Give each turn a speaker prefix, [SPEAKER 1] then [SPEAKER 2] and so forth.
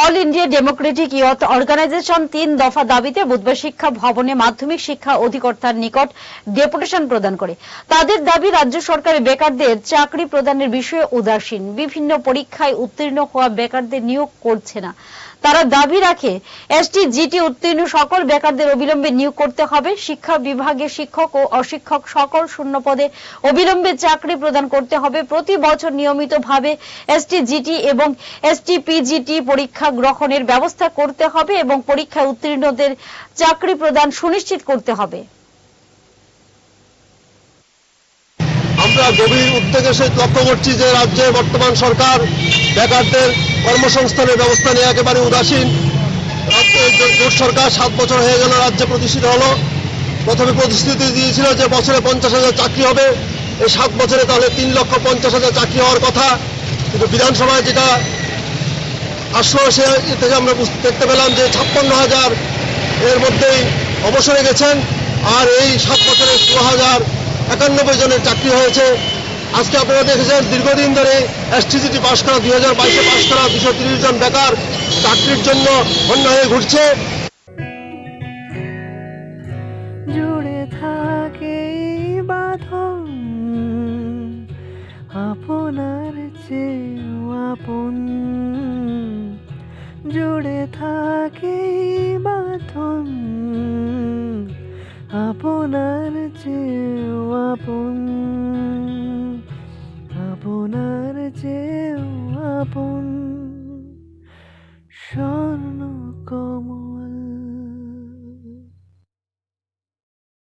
[SPEAKER 1] All India Democratic Youth Organisation 3 দফা দাবিতে বুধবার শিক্ষা ভবনে মাধ্যমিক শিক্ষা অধিকর্তার নিকট ডেপুটেশন প্রদান করে। তাদের দাবি, রাজ্য সরকার বেকারদের চাকরি প্রদানের বিষয়ে উদাসীন, বিভিন্ন পরীক্ষায় উত্তীর্ণ হওয়া বেকারদের নিয়োগ করছে না। তারা দাবি রাখে, এসটি জিটি উত্তীর্ণ সকল বেকারদের অবিলম্বে নিয়োগ করতে হবে। শিক্ষা বিভাগে শিক্ষক ও অশিক্ষক সকল শূন্য পদে অবিলম্বে চাকরি প্রদান করতে হবে। প্রতি বছর নিয়মিতভাবে এসটি জিটি এবং এসটি পিজিটি পরীক্ষা গ্রহণের ব্যবস্থা করতে হবে এবং পরীক্ষায় উত্তীর্ণদের চাকরি প্রদান সুনিশ্চিত করতে হবে।
[SPEAKER 2] আমরা গভীর উদ্বেগের সহিত লক্ষ্য করছি যে রাজ্যের বর্তমান সরকার বেকারদের কর্মসংস্থানের ব্যবস্থা নিয়ে একেবারে উদাসীন। রাজ্যের জোট সরকার 7 বছর হয়ে গেল রাজ্যে প্রতিষ্ঠিত হলো। প্রথমে প্রতিশ্রুতি দিয়েছিল যে বছরে 50,000 চাকরি হবে। এই 7 বছরে তাহলে 3,50,000 চাকরি হওয়ার কথা, কিন্তু বিধানসভায় যেটা আসলো সে থেকে আমরা দেখতে পেলাম যে 56,000 এর মধ্যেই অবসরে গেছেন। আর এই 7 বছরে 16,091 জনের চাকরি হয়েছে। আজকে আপনারা দেখেছেন দীর্ঘদিন ধরে এসটিজিটি পাশ করা 2022-এ পাশ করা 230 জন বেকার চাকরির জন্য অন্য হয়ে ঘুরছে।
[SPEAKER 3] জুড়ে থাকে বাঁধন আপনার চেয়েও আপন, জুড়ে থাকে বাঁধন আপনার চেয়েও